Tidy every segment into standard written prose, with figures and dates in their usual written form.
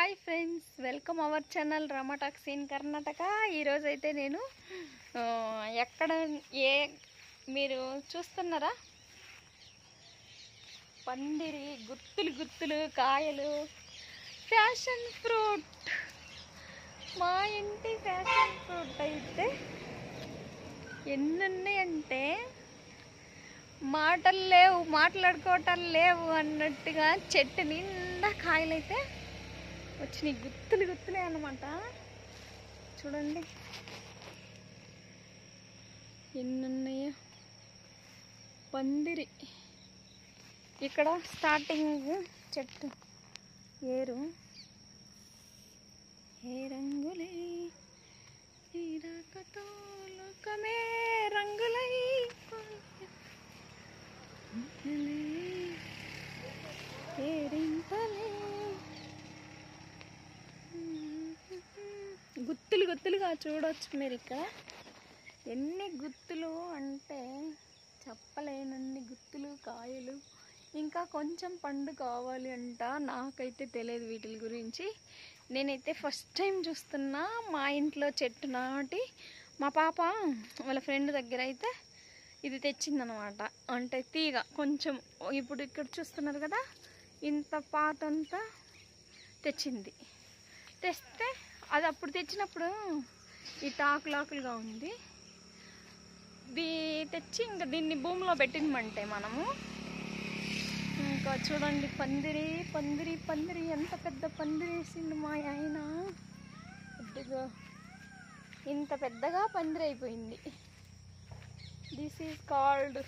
Hi friends, welcome our channel Rama talks in Karnataka. ఈరోజు అయితే నేను ఎక్కడ మీరు చూస్తున్నారా, పందిరి గుత్తులు గుత్తులు కాయలు, ఫ్యాషన్ ఫ్రూట్. మా ఇంటి ఫ్యాషన్ ఫ్రూట్ అయితే ఎన్ని ఉన్నాయంటే మాటలు లేవు, మాట్లాడుకోవటాలు లేవు అన్నట్టుగా చెట్టు నిండా కాయలైతే వచ్చినాయి. గుత్తులు గుత్తులే అన్నమాట. చూడండి ఎన్ని ఉన్నాయో. పందిరి ఇక్కడ స్టార్టింగ్ చెట్టు ఏరు ఏ రంగులే లోకమే రంగులై గుత్తులు గుత్తులుగా చూడవచ్చు మీరు. ఇక్కడ ఎన్ని గుత్తులు అంటే చెప్పలేనన్ని గుత్తులు కాయలు. ఇంకా కొంచెం పండు కావాలి అంట. నాకైతే తెలియదు వీటి గురించి. నేనైతే ఫస్ట్ టైం చూస్తున్నా. మా ఇంట్లో చెట్టు నాటి మా పాప వాళ్ళ ఫ్రెండ్ దగ్గర అయితే ఇది తెచ్చిందనమాట. అంటే తీగ కొంచెం, ఇప్పుడు ఇక్కడ చూస్తున్నారు కదా, ఇంత పాతంతా తెచ్చింది. తెస్తే అది అప్పుడు తెచ్చినప్పుడు ఈ ఆకులాకులుగా ఉంది. తెచ్చి ఇంకా దీన్ని భూమిలో పెట్టినమంటే మనము. ఇంకా చూడండి పందిరి పందిరి పందిరి, ఎంత పెద్ద పందిరి వేసిండు మా ఆయన. పెద్దగా ఇంత పెద్దగా పందిరి అయిపోయింది. This is called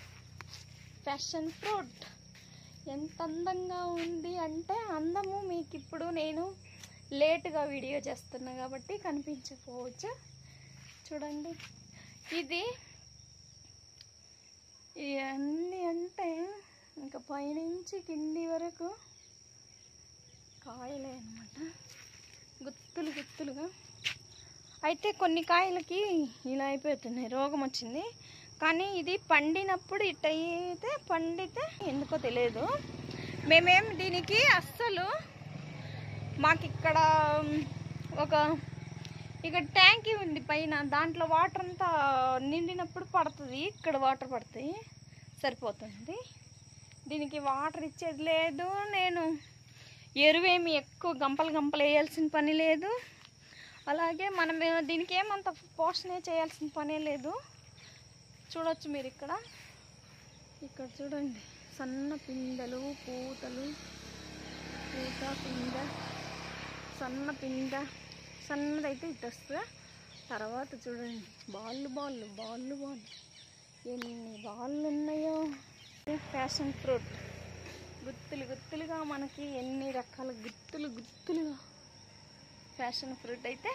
fashion fruit. ఎంత అందంగా ఉంది అంటే అందము మీకు ఇప్పుడు నేను లేటుగా వీడియో చేస్తున్నా కాబట్టి కనిపించకపోవచ్చు. చూడండి ఇది ఇవన్నీ అంటే ఇంకా పైనుంచి కింది వరకు కాయలే అన్నమాట, గుత్తులు గుత్తులుగా. అయితే కొన్ని కాయలకి ఇలా అయిపోతున్నాయి, రోగం వచ్చింది. కానీ ఇది పండినప్పుడు ఇట్టయితే పండితే ఎందుకో తెలియదు. మేమేం దీనికి అస్సలు, మాకు ఇక్కడ ఇక్కడ ట్యాంకీ ఉంది పైన, దాంట్లో వాటర్ అంతా నిండినప్పుడు పడుతుంది. ఇక్కడ వాటర్ పడుతాయి, సరిపోతుంది. దీనికి వాటర్ ఇచ్చేది లేదు. నేను ఎరువేమి ఎక్కువ గంపలు గంపలు వేయాల్సిన పని లేదు. అలాగే మనం దీనికి ఏమంత పోషణ చేయాల్సిన పనే లేదు. చూడొచ్చు మీరు ఇక్కడ చూడండి సన్న పిందెలు, పూతలు, పూత పింద, సన్న పింద, సన్నదైతే ఇటు వస్తుంది. తర్వాత చూడండి బాళ్ళు బాళ్ళు బాళ్ళు బాళ్ళు, ఎన్ని బాళ్ళు ఉన్నాయో. ఫ్యాషన్ ఫ్రూట్ గుత్తులు గుత్తులుగా, మనకి ఎన్ని రకాల గుత్తులు గుత్తులుగా ఫ్యాషన్ ఫ్రూట్ అయితే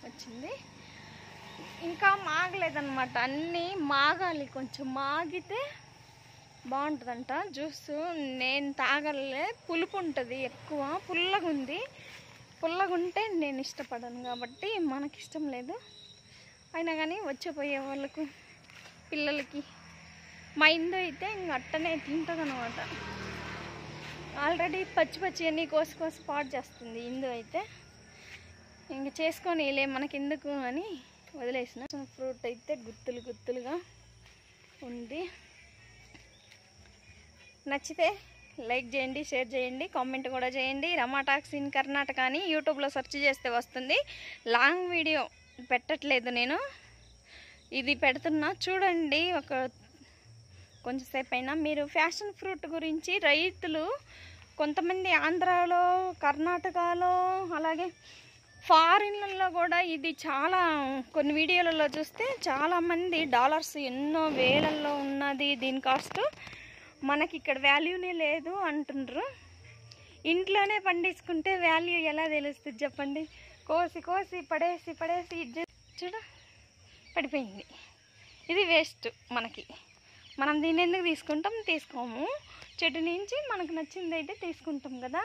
వచ్చింది. ఇంకా మాగలేదన్నమాట, అన్నీ మాగాలి. కొంచెం మాగితే బాగుంటుందంట జ్యూస్. నేను తాగలే, పులుపు ఉంటుంది ఎక్కువ, పుల్లగా ఉంది. పుల్లగా ఉంటే నేను ఇష్టపడను కాబట్టి మనకి ఇష్టం లేదు. అయినా కానీ వచ్చిపోయే వాళ్ళకు, పిల్లలకి, మా ఇందు అయితే ఇంక అట్టనే తింటుంది అనమాట. ఆల్రెడీ పచ్చి పచ్చి అన్నీ కోసి కోసి పాడు చేస్తుంది ఇందు అయితే. ఇంక చేసుకొని లే మనకెందుకు అని వదిలేసిన. ఫ్రూట్ అయితే గుత్తులు గుత్తులుగా ఉంది. నచ్చితే లైక్ చేయండి, షేర్ చేయండి, కామెంట్ కూడా చేయండి. రమ టాక్స్ ఇన్ కర్ణాటక అని యూట్యూబ్లో సెర్చ్ చేస్తే వస్తుంది. లాంగ్ వీడియో పెట్టట్లేదు నేను, ఇది పెడుతున్నా చూడండి. కొంచెంసేపు అయినా మీరు ఫ్యాషన్ ఫ్రూట్ గురించి రైతులు కొంతమంది ఆంధ్రాలో, కర్ణాటకలో, అలాగే ఫారిన్లలో కూడా ఇది చాలా, కొన్ని వీడియోలలో చూస్తే చాలామంది డాలర్స్ ఎన్నో వేలల్లో ఉన్నది దీని కాస్ట్. మనకి ఇక్కడ వాల్యూనే లేదు అంటుండ్రు. ఇంట్లోనే పండించుకుంటే వాల్యూ ఎలా తెలుస్తుంది చెప్పండి? కోసి కోసి పడేసి పడేసి చూడ పడిపోయింది. ఇది వేస్ట్ మనకి. మనం దీన్ని ఎందుకు తీసుకుంటాం? తీసుకోము. చెట్టు నుంచి మనకు నచ్చింది అయితే తీసుకుంటాం కదా.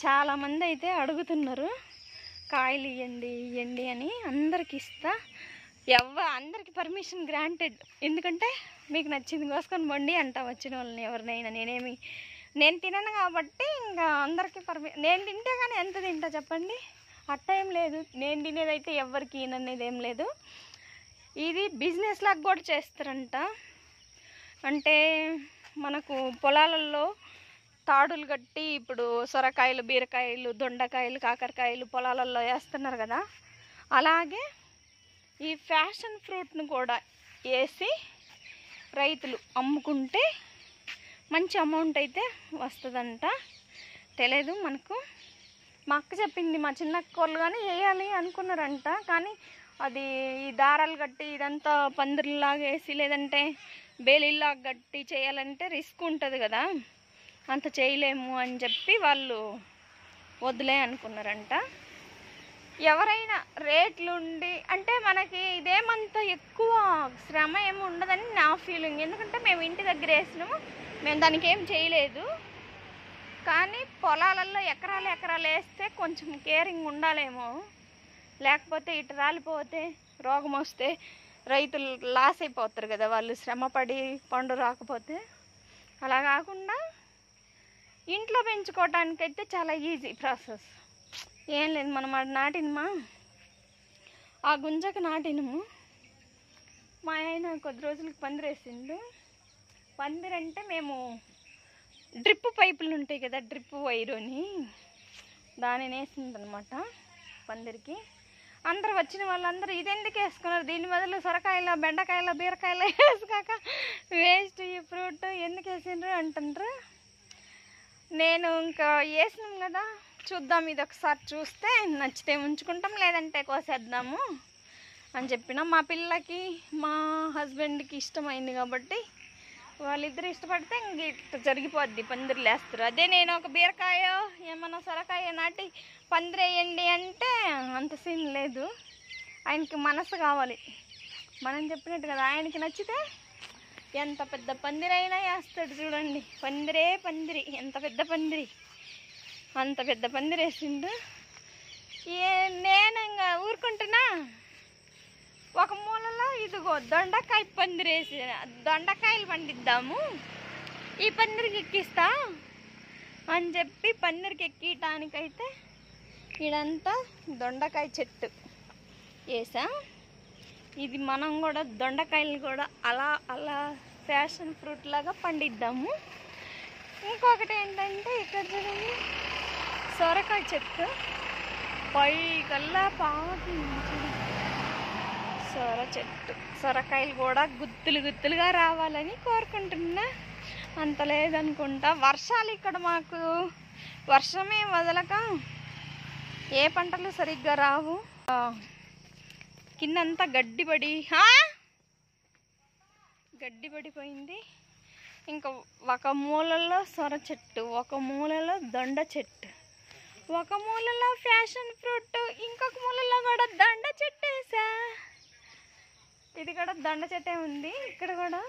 చాలామంది అయితే అడుగుతున్నారు కాయలు ఇవ్వండి ఇవ్వండి అని. అందరికి ఇస్తా, అందరికి పర్మిషన్ గ్రాంటెడ్. ఎందుకంటే మీకు నచ్చింది కోసుకొని పోండి అంటా వచ్చిన వాళ్ళని ఎవరినైనా. నేనేమి నేను తినను కాబట్టి ఇంకా అందరికీ నేను తింటే కానీ ఎంత తింటా చెప్పండి, అట్ట ఏం లేదు. నేను తినేదైతే ఎవరికి ఈయననేది ఏం లేదు. ఇది బిజినెస్ లాగా కూడా చేస్తారంట. అంటే మనకు పొలాలలో తాడులు కట్టి ఇప్పుడు సొరకాయలు, బీరకాయలు, దొండకాయలు, కాకరకాయలు పొలాలలో వేస్తున్నారు కదా, అలాగే ఈ ఫ్యాషన్ ఫ్రూట్ను కూడా వేసి రైతులు అమ్ముకుంటే మంచి అమౌంట్ అయితే వస్తుందంట. తెలియదు మనకు, మా అక్క చెప్పింది. మా చిన్నక్క వాళ్ళు కానీ వేయాలి అనుకున్నారంట, కానీ అది ఈ దారాలు కట్టి ఇదంతా పందిరిలాగా వేసి లేదంటే బేలీలాగా కట్టి చేయాలంటే రిస్క్ ఉంటుంది కదా, అంత చేయలేము అని చెప్పి వాళ్ళు వదిలే అనుకున్నారంట. ఎవరైనా రేట్లుండి అంటే మనకి ఇదేమంత ఎక్కువ శ్రమ ఏమి ఉండదని నా ఫీలింగ్. ఎందుకంటే మేము ఇంటి దగ్గర వేసినాము, మేము దానికి ఏం చేయలేదు. కానీ పొలాలలో ఎకరాలు ఎకరాలు వేస్తే కొంచెం కేరింగ్ ఉండాలేమో, లేకపోతే ఇటు రాలిపోతే రోగం వస్తే రైతులు లాస్ అయిపోతారు కదా, వాళ్ళు శ్రమపడి పండు రాకపోతే. అలా కాకుండా ఇంట్లో పెంచుకోవటానికైతే చాలా ఈజీ ప్రాసెస్. ఏం లేదు, మనం అది నాటినమా, ఆ గుంజకు నాటినము. మా ఆయన కొద్ది రోజులకి పందిరేసిండు. పందిరంటే మేము డ్రిప్ పైపులు ఉంటాయి కదా, డ్రిప్ వైరు అని దానిని వేసిందనమాట పందిరికి. అందరు వచ్చిన వాళ్ళందరూ ఇదెందుకు వేసుకున్నారు, దీని బదులు సొరకాయల, బెండకాయల, బీరకాయల వేసుకోక వేస్ట్ ఈ ఫ్రూట్ ఎందుకు వేసిండ్రు అంటుండ్రు. నేను ఇంకా వేసినాం కదా, చూద్దాం, ఇది ఒకసారి చూస్తే నచ్చితే ఉంచుకుంటాం, లేదంటే కోసేద్దాము అని చెప్పిన. మా పిల్లకి మా హస్బెండ్కి ఇష్టమైంది కాబట్టి వాళ్ళిద్దరు ఇష్టపడితే ఇంక ఇట్లా జరిగిపోద్ది, పందిర్లు వేస్తారు. అదే నేను ఒక బీరకాయ ఏమన్నా సొరకాయ నాటి పందిరేయండి అంటే అంత సీన్ లేదు. ఆయనకి మనసు కావాలి, మనం చెప్పినట్టు కదా. ఆయనకి నచ్చితే ఎంత పెద్ద పందిరైనా వేస్తాడు. చూడండి, పందిరే పందిరి, ఎంత పెద్ద పందిరి, అంత పెద్ద పందిరి వేసిండు. నేను ఇంకా ఊరుకుంటున్నా. ఒక మూలలో ఇదిగో దొండకాయ పందిరేసి దొండకాయలు పండిద్దాము, ఈ పందిరికి ఎక్కిస్తా అని చెప్పి పందిరికి ఎక్కియటానికైతే ఇదంతా దొండకాయ చెట్టు వేసా. ఇది మనం కూడా దొండకాయలు కూడా అలా అలా ఫ్యాషన్ ఫ్రూట్ లాగా పండిద్దాము. ఇంకొకటి ఏంటంటే ఇక్కడ చూడండి, సొరకాయ చెట్టు పైకల్లా పాకి సొర చెట్టు. సొరకాయలు కూడా గుత్తులు గుత్తులుగా రావాలని కోరుకుంటున్నా. అంత లేదనుకుంటా. వర్షాలు ఇక్కడ మాకు వర్షమే వదలక ఏ పంటలు సరిగ్గా రావు. కిందంతా గడ్డి పడిపోయింది. ఇంకా ఒక మూలలో సొర చెట్టు, ఒక మూలలో దొండ చెట్టు, ఒక మూలలో ఫ్యాషన్ ఫ్రూట్, ఇంకొక మూలలో కూడా దొండ చెట్టు వేసా. ఇది కూడా దొండ చెట్టే ఉంది. ఇక్కడ కూడా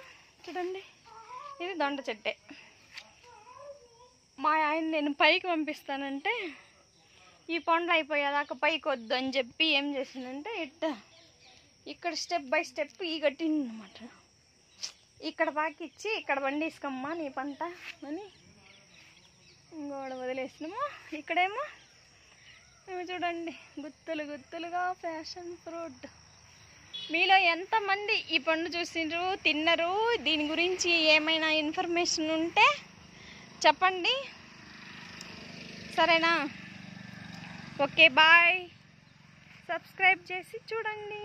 చూడండి, ఇది దొండ చెట్టే. మా ఆయన నేను పైకి పంపిస్తానంటే ఈ పండ్లు అయిపోయేదాకా పైకి వద్దు అని చెప్పి ఏం చేసిందంటే ఇక్కడ స్టెప్ బై స్టెప్ ఈ కట్టిందనమాట. ఇక్కడ పాకిచ్చి ఇక్కడ పండిసుకోమ్మా నీ పంట అని ఇంకోడ వదిలేసినాము. ఇక్కడేమో ఇవి చూడండి, గుత్తులు గుత్తులుగా ఫ్యాషన్ ఫ్రూట్. మీలో ఎంతమంది ఈ పండు చూసిండ్రు, తిన్నరు? దీని గురించి ఏమైనా ఇన్ఫర్మేషన్ ఉంటే చెప్పండి, సరేనా? Okay, bye. సబ్స్క్రైబ్ చేసి చూడండి.